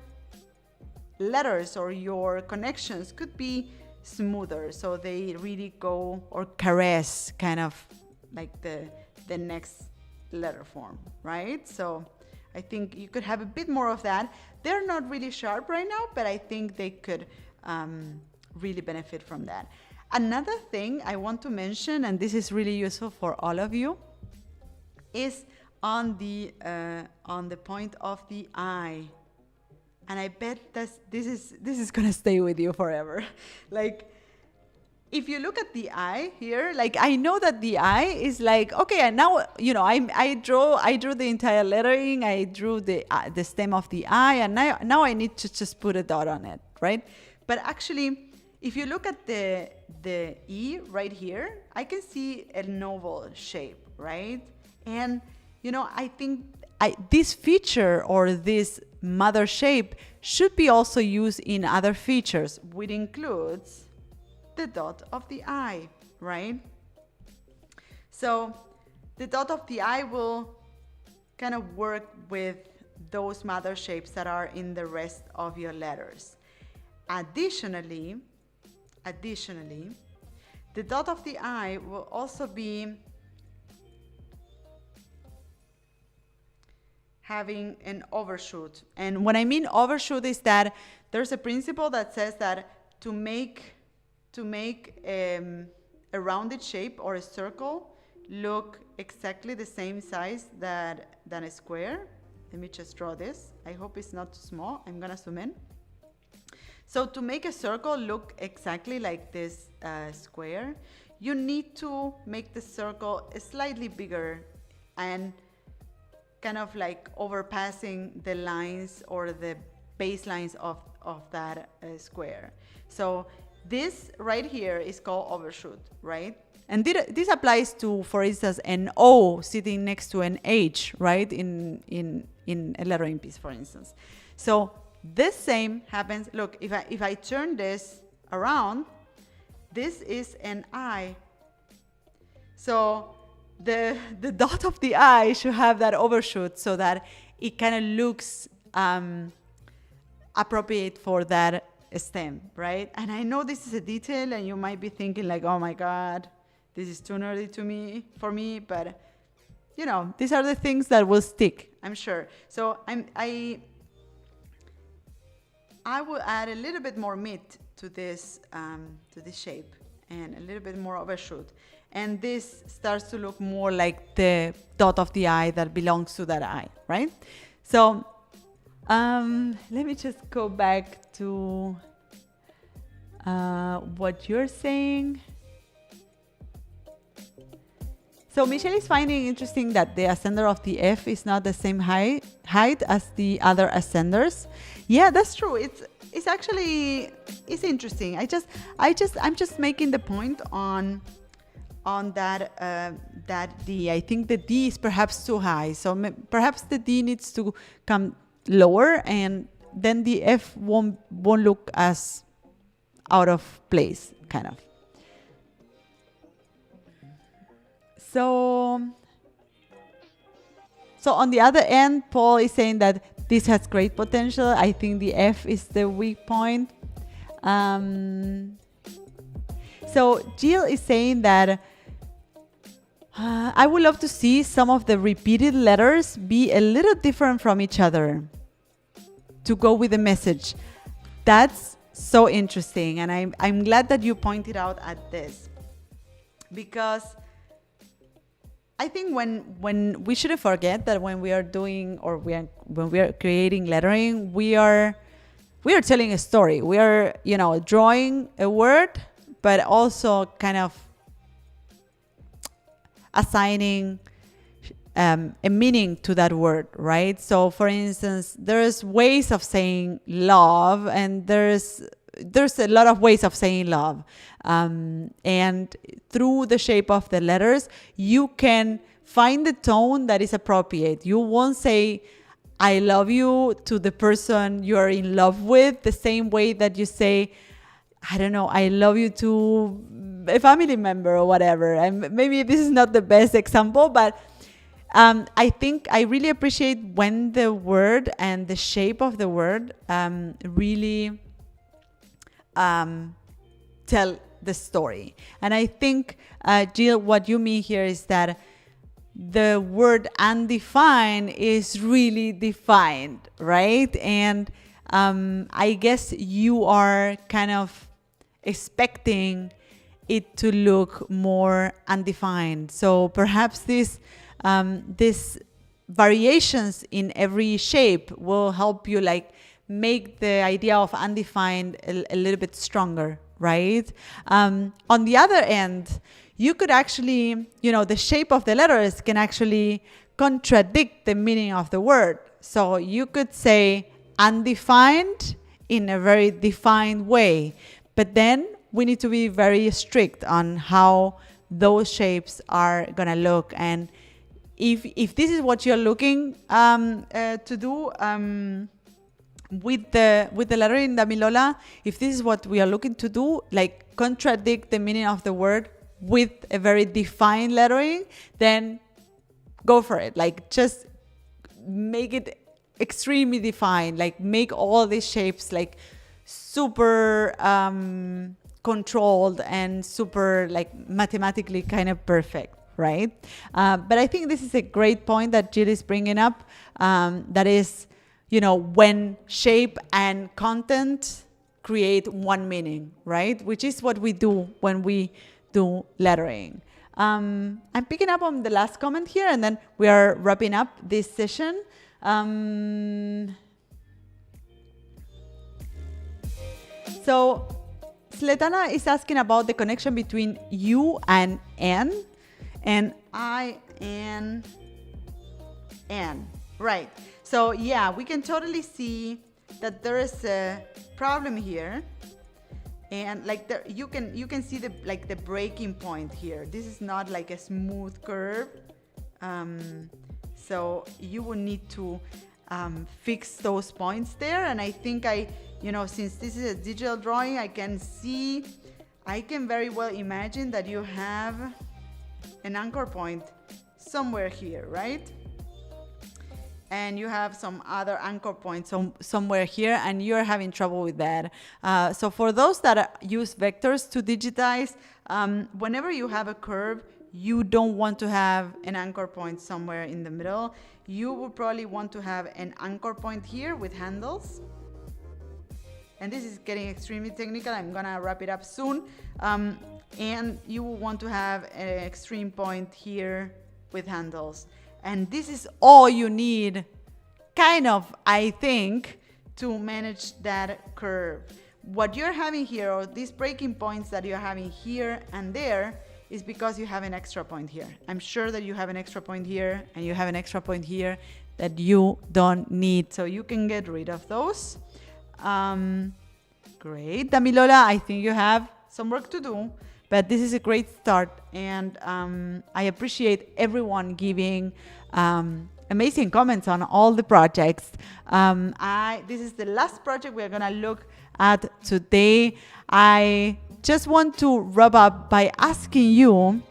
letters or your connections could be smoother, so they really go or caress kind of like the next letter form, right? So I think you could have a bit more of that. They're not really sharp right now, but I think they could really benefit from that. Another thing I want to mention, and this is really useful for all of you, is on the point of the I. And I bet this is gonna stay with you forever. Like, if you look at the I here, like I know that the I is like, okay, and now, you know, I drew the entire lettering, I drew the stem of the I, and now I need to just put a dot on it, right? But actually, if you look at the E right here, I can see an oval shape, right? And, you know, I think this feature or this mother shape should be also used in other features, which includes the dot of the I, right? So the dot of the I will kind of work with those mother shapes that are in the rest of your letters. Additionally, the dot of the I will also be having an overshoot. And when I mean overshoot is that there's a principle that says that to make a rounded shape or a circle look exactly the same size than a square. Let me just draw this. I hope it's not too small. I'm gonna zoom in. So to make a circle look exactly like this square, you need to make the circle slightly bigger and kind of like overpassing the lines or the baselines of that square. So this right here is called overshoot, right? And this applies to, for instance, an O sitting next to an H, right? In a lettering piece, for instance. So this same happens. Look, if I turn this around, this is an I. So the dot of the I should have that overshoot so that it kind of looks appropriate for that stem, right? And I know this is a detail and you might be thinking like, oh my God, this is too nerdy for me, but you know, these are the things that will stick, I'm sure. So I will add a little bit more meat to this shape and a little bit more overshoot. And this starts to look more like the dot of the I that belongs to that I, right? So let me just go back to what you're saying. So Michelle is finding interesting that the ascender of the F is not the same height as the other ascenders. Yeah, that's true. It's actually it's interesting. I'm just making the point on that I think the D is perhaps too high. So perhaps the D needs to come lower, and then the F won't look as out of place, kind of. So on the other end, Paul is saying that this has great potential. I think the F is the weak point. So Jill is saying that I would love to see some of the repeated letters be a little different from each other to go with the message. That's so interesting, and I'm glad that you pointed out at this, because I think when we shouldn't forget that when we are doing or when we are creating lettering, we are telling a story. We are drawing a word, but also kind of assigning a meaning to that word, right? So for instance, there's ways of saying love, and there's a lot of ways of saying love, and through the shape of the letters you can find the tone that is appropriate. You won't say I love you to the person you're in love with the same way that you say, I don't know, I love you to a family member or whatever. And maybe this is not the best example, but I think I really appreciate when the word and the shape of the word really tell the story. And I think, Jill, what you mean here is that the word undefined is really defined, right? And I guess you are kind of expecting it to look more undefined. So perhaps this variations in every shape will help you make the idea of undefined a little bit stronger, right? On the other end, you could actually, the shape of the letters can actually contradict the meaning of the word. So you could say undefined in a very defined way, but then we need to be very strict on how those shapes are gonna look. And if this is what you're looking to do with the letter in the Damilola, if this is what we are looking to do, contradict the meaning of the word with a very defined lettering, then go for it. Just make it extremely defined. Make all these shapes super controlled and super mathematically kind of perfect, right? But I think this is a great point that Jill is bringing up. That is, when shape and content create one meaning, right? Which is what we do when we do lettering. I'm picking up on the last comment here, and then we are wrapping up this session. So Sletana is asking about the connection between U and N, and I and N, right? So yeah, we can totally see that there is a problem here, and you can see the breaking point here. This is not a smooth curve, so you will need to fix those points there. And I think since this is a digital drawing, I can very well imagine that you have an anchor point somewhere here, right? And you have some other anchor points somewhere here, and you're having trouble with that. So for those that use vectors to digitize, whenever you have a curve, you don't want to have an anchor point somewhere in the middle. You will probably want to have an anchor point here with handles. And this is getting extremely technical. I'm gonna wrap it up soon. And you will want to have an extreme point here with handles. And this is all you need, kind of, I think, to manage that curve. What you're having here, or these breaking points that you're having here and there, is because you have an extra point here. I'm sure that you have an extra point here and you have an extra point here that you don't need. So you can get rid of those. Great. Damilola, I think you have some work to do, but this is a great start. And I appreciate everyone giving amazing comments on all the projects. This is the last project we're going to look at today. I just want to wrap up by asking you,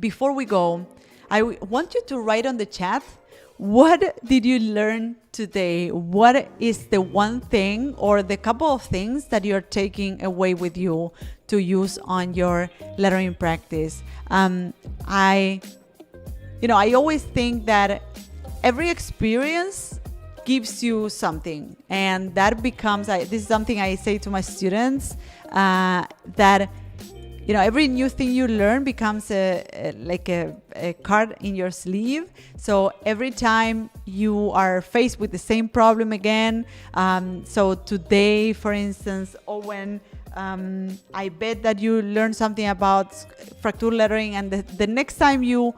before we go, I want you to write on the chat, what did you learn today? What is the one thing or the couple of things that you're taking away with you to use on your lettering practice? I always think that every experience gives you something, and that becomes, this is something I say to my students, that every new thing you learn becomes a card in your sleeve. So every time you are faced with the same problem again, so today, for instance, Owen, I bet that you learned something about fracture lettering, and the next time you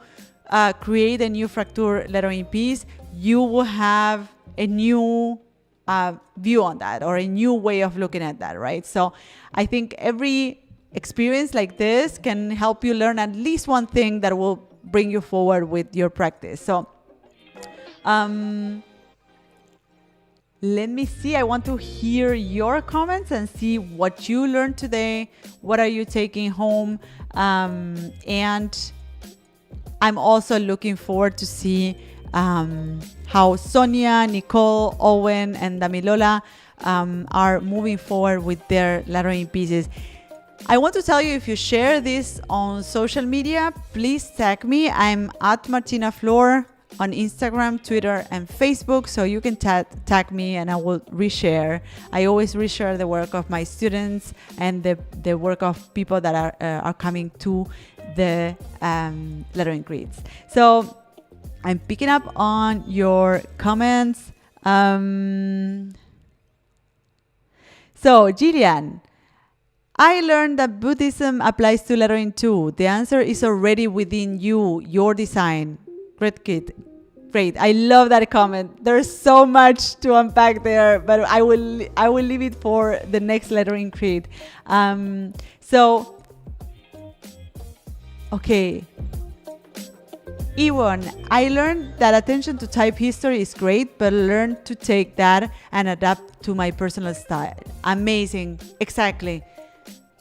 create a new fracture lettering piece, you will have a new view on that, or a new way of looking at that, right? So I think every experience like this can help you learn at least one thing that will bring you forward with your practice. So let me see. I want to hear your comments and see what you learned today. What are you taking home? And I'm also looking forward to see how Sonia, Nicole, Owen, and Damilola are moving forward with their lettering pieces. I want to tell you, if you share this on social media, please tag me. I'm at Martina Flor on Instagram, Twitter, and Facebook. So you can tag me and I will reshare. I always reshare the work of my students and the work of people that are coming to the lettering grids. So I'm picking up on your comments. So Jillian, I learned that Buddhism applies to lettering too. The answer is already within you, your design. Great kid. Great. I love that comment. There's so much to unpack there, but I will leave it for the next lettering creed. Okay. Yvonne, I learned that attention to type history is great, but learn to take that and adapt to my personal style. Amazing. Exactly.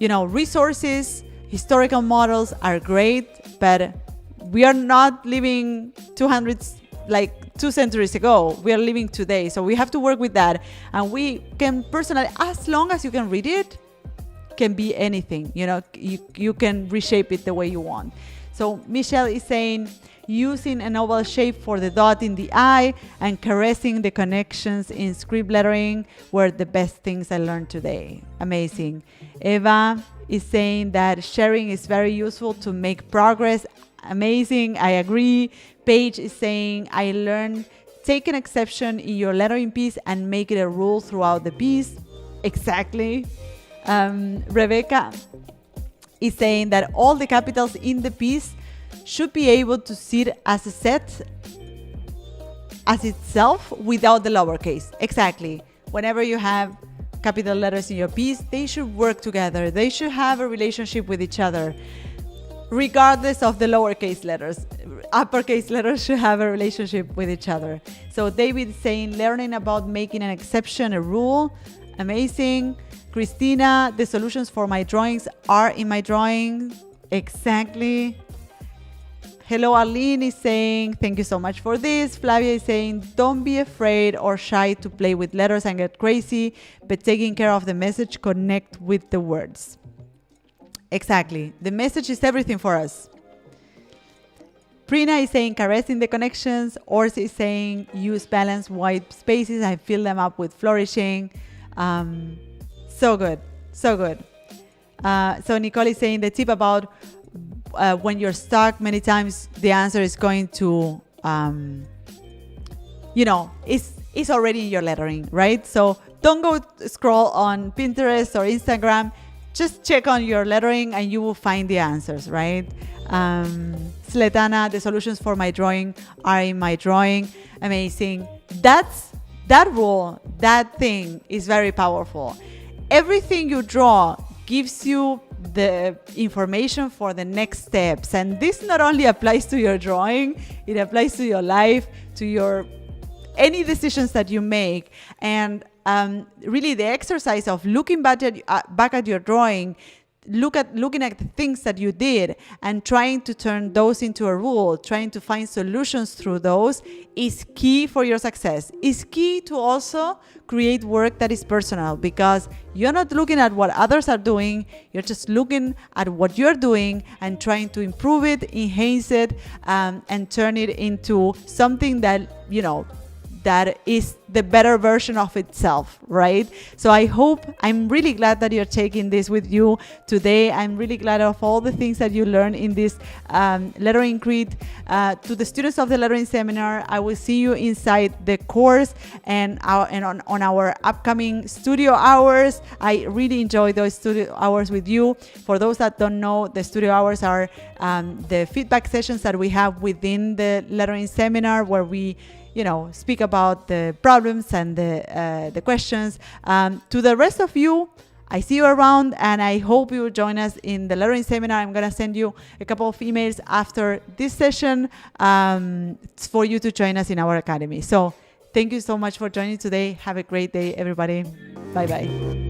Resources, historical models are great, but we are not living 2 centuries ago. We are living today. So we have to work with that. And we can personally, as long as you can read it, can be anything. You can reshape it the way you want. So Michelle is saying, using an oval shape for the dot in the eye and caressing the connections in script lettering were the best things I learned today. Amazing. Eva is saying that sharing is very useful to make progress. Amazing. I agree. Paige is saying, I learned take an exception in your lettering piece and make it a rule throughout the piece. Exactly. Rebecca is saying that all the capitals in the piece should be able to sit as a set as itself without the lowercase. Exactly. Whenever you have capital letters in your piece, they should work together. They should have a relationship with each other, regardless of the lowercase letters. Uppercase letters should have a relationship with each other. So David is saying, learning about making an exception a rule. Amazing. Christina, the solutions for my drawings are in my drawing. Exactly. Hello, Arlene is saying, thank you so much for this. Flavia is saying, don't be afraid or shy to play with letters and get crazy, but taking care of the message, connect with the words. Exactly. The message is everything for us. Prina is saying, caressing the connections. Ors is saying, use balanced white spaces and fill them up with flourishing. So good. So good. So Nicole is saying the tip about when you're stuck, many times the answer is going to, it's already in your lettering, right? So don't go scroll on Pinterest or Instagram. just check on your lettering and you will find the answers, right? Sletana, the solutions for my drawing are in my drawing. Amazing. That rule, that thing is very powerful. Everything you draw gives you the information for the next steps. And this not only applies to your drawing, it applies to your life, to your any decisions that you make. And really the exercise of looking back at your drawing, looking at the things that you did and trying to turn those into a rule, trying to find solutions through those is key for your success. It's key to also create work that is personal, because you're not looking at what others are doing, you're just looking at what you're doing and trying to improve it, enhance it, and turn it into something that, that is the better version of itself, right? So I'm really glad that you're taking this with you today. I'm really glad of all the things that you learned in this lettering crit. To the students of the lettering seminar, I will see you inside the course and on our upcoming studio hours. I really enjoy those studio hours with you. For those that don't know, the studio hours are the feedback sessions that we have within the lettering seminar, where we speak about the problems and the questions. To the rest of you, I see you around, and I hope you will join us in the lettering seminar. I'm going to send you a couple of emails after this session for you to join us in our academy. So thank you so much for joining today. Have a great day, everybody. Bye-bye.